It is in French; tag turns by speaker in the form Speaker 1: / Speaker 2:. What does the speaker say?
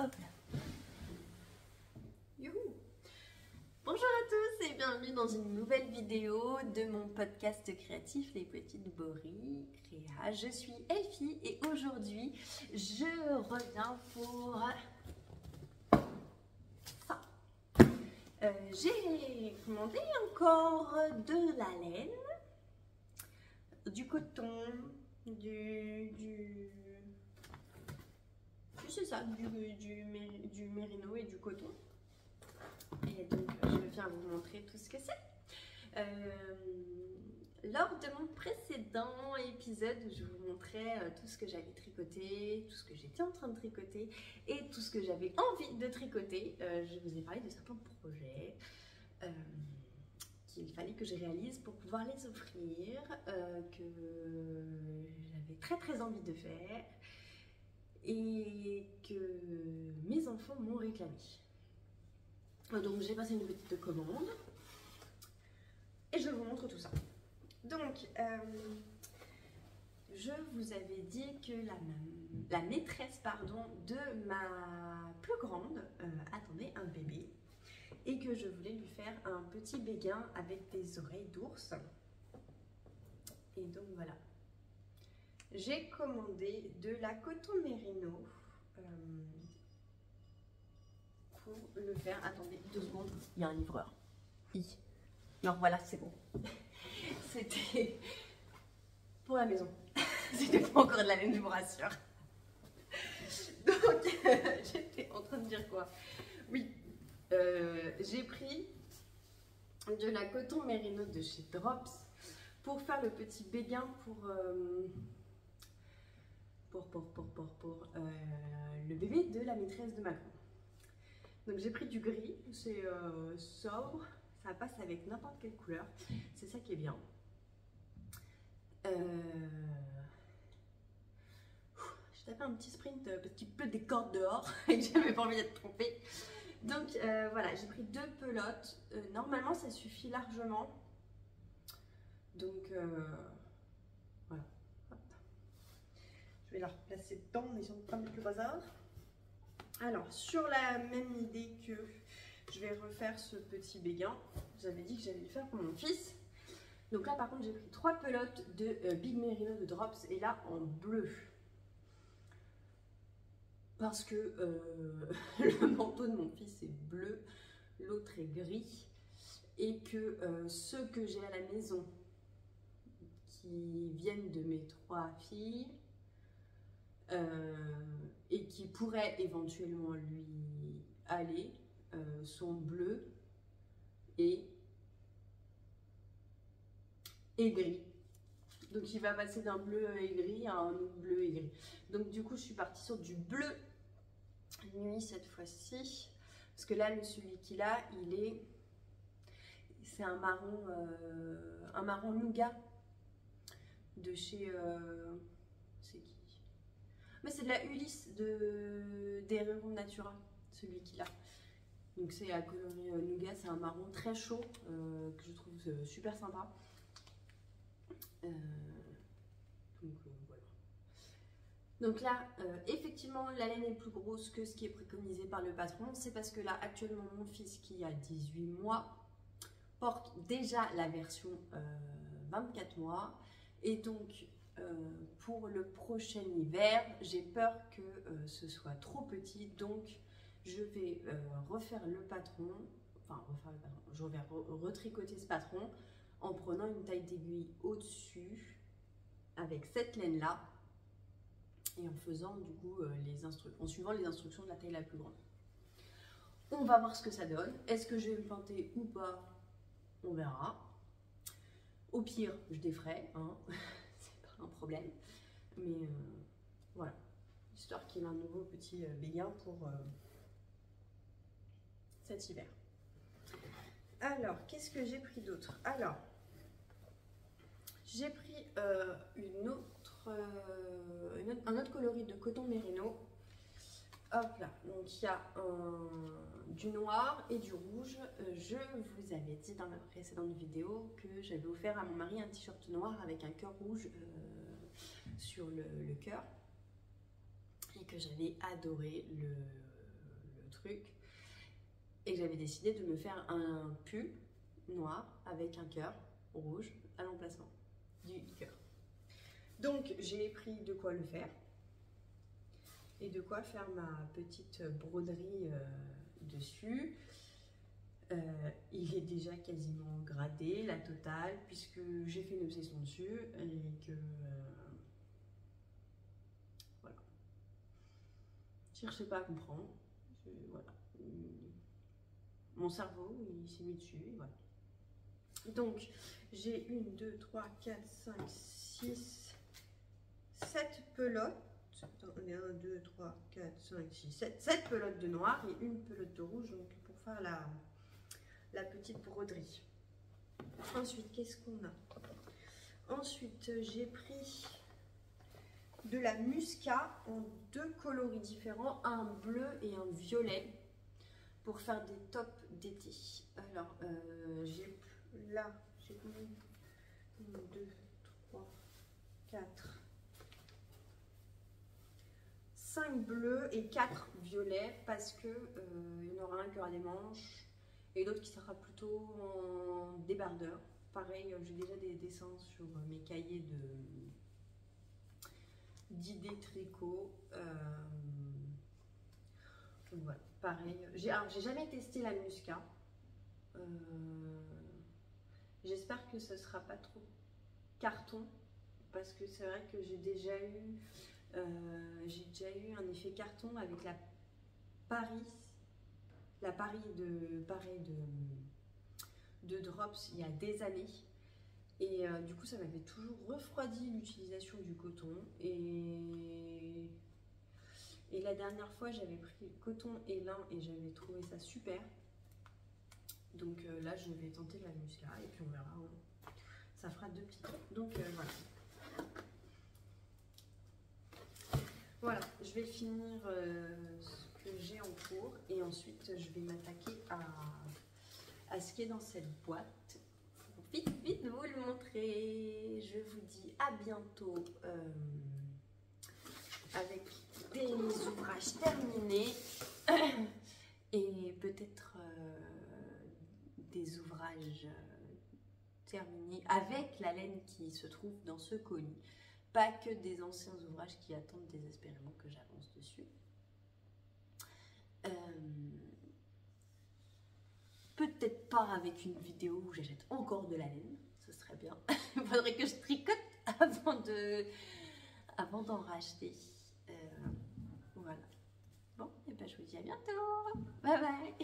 Speaker 1: Hop là. Youhou. Bonjour à tous et bienvenue dans une nouvelle vidéo de mon podcast créatif Les Petites Bories Créa. Je suis Elfie et aujourd'hui je reviens pour ça. J'ai commandé encore de la laine, du coton, c'est ça, du mérino et du coton. Et donc je viens vous montrer tout ce que c'est. Lors de mon précédent épisode où je vous montrais tout ce que j'avais tricoté, tout ce que j'étais en train de tricoter et tout ce que j'avais envie de tricoter, je vous ai parlé de certains projets qu'il fallait que je réalise pour pouvoir les offrir, que j'avais très envie de faire et que mes enfants m'ont réclamé. Donc j'ai passé une petite commande et je vous montre tout ça. Donc je vous avais dit que la maîtresse de ma plus grande attendait un bébé et que je voulais lui faire un petit béguin avec des oreilles d'ours. Et donc voilà. J'ai commandé de la coton mérino pour le faire. Attendez 2 secondes, il y a un livreur. Non, voilà, c'est bon. C'était pour la maison. C'était pas encore de la laine, je vous rassure. Donc, j'étais en train de dire quoi? Oui, j'ai pris de la coton mérino de chez Drops pour faire le petit béguin pour le bébé de la maîtresse de Macron. Donc j'ai pris du gris, c'est sobre, ça passe avec n'importe quelle couleur, c'est ça qui est bien. J'ai tapé un petit sprint parce qu'il pleut des cordes dehors et que j'avais pas envie d'être trompée. Donc voilà, j'ai pris 2 pelotes, normalement ça suffit largement. Donc voilà. Hop. Je vais la replacer dedans en essayant de ne pas mettre le bazar. Alors, sur la même idée que je vais refaire ce petit béguin, j'avais dit que j'allais le faire pour mon fils. Donc là, par contre, j'ai pris 3 pelotes de Big Merino de Drops et là en bleu. Parce que le manteau de mon fils est bleu, l'autre est gris et que ceux que j'ai à la maison qui viennent de mes 3 filles et qui pourraient éventuellement lui aller sont bleus et gris. Donc il va passer d'un bleu et gris à un autre bleu et gris. Donc du coup je suis partie sur du bleu nuit cette fois-ci. Parce que là celui qu'il a, c'est un marron nougat de chez c'est qui? Mais c'est de la Ulysse d'Herero Natura, celui qu'il a. Donc c'est à coloris nougat, c'est un marron très chaud que je trouve super sympa. Donc voilà. Donc là, effectivement, la laine est plus grosse que ce qui est préconisé par le patron. C'est parce que là, actuellement, mon fils qui a 18 mois porte déjà la version 24 mois. Et donc, pour le prochain hiver, j'ai peur que ce soit trop petit. Donc, je vais refaire le patron. Enfin, je vais retricoter ce patron en prenant une taille d'aiguille au-dessus avec cette laine-là et en faisant du coup en suivant les instructions de la taille la plus grande. On va voir ce que ça donne. Est-ce que je vais me planter ou pas? On verra. Au pire, je défraie, hein. C'est pas un problème. Mais voilà, histoire qu'il ait un nouveau petit béguin pour cet hiver. Alors, qu'est-ce que j'ai pris d'autre? Alors, j'ai pris un autre coloris de coton mérino. Hop là, donc il y a du noir et du rouge. Je vous avais dit dans ma précédente vidéo que j'avais offert à mon mari un t-shirt noir avec un cœur rouge sur le cœur et que j'avais adoré truc. Et j'avais décidé de me faire un pull noir avec un cœur rouge à l'emplacement du cœur. Donc j'ai pris de quoi le faire et de quoi faire ma petite broderie dessus. Il est déjà quasiment gradé, la totale, puisque j'ai fait une obsession dessus et que voilà. Cherchez pas à comprendre. Voilà. Mon cerveau, il s'est mis dessus et voilà. Donc, j'ai 1, 2, 3, 4, 5, 6, 7 pelotes. Attends, on est 1, 2, 3, 4, 5, 6, 7. 7 pelotes de noir et une pelote de rouge donc pour faire la petite broderie. Ensuite, qu'est-ce qu'on a? Ensuite, j'ai pris de la muscat en 2 coloris différents, un bleu et un violet, pour faire des tops d'été. Alors, j'ai là, j'ai combien? 1, 2, 3, 4, 5 bleus et 4 violets, parce que il y en aura un qui aura des manches et l'autre qui sera plutôt en débardeur. Pareil, j'ai déjà des dessins sur mes cahiers d'idées tricot. Donc voilà, pareil. J'ai jamais testé la muscat. J'espère que ce sera pas trop carton, parce que c'est vrai que j'ai déjà eu un effet carton avec la Paris de Drops il y a des années. Et du coup, ça m'avait toujours refroidi l'utilisation du coton. Et la dernière fois, j'avais pris coton et lin et j'avais trouvé ça super. Donc là, je vais tenter la muscat et puis on verra. Hein. Ça fera 2 petits trucs. Donc voilà. Voilà, je vais finir ce que j'ai en cours et ensuite je vais m'attaquer à ce qui est dans cette boîte. Vite, vite, vous le montrer. Je vous dis à bientôt avec des ouvrages terminés et peut-être des ouvrages terminés avec la laine qui se trouve dans ce colis. Pas que des anciens ouvrages qui attendent désespérément que j'avance dessus. Peut-être pas avec une vidéo où j'achète encore de la laine, ce serait bien. Il faudrait que je tricote avant d'en racheter. Voilà. Bon, et ben je vous dis à bientôt. Bye bye.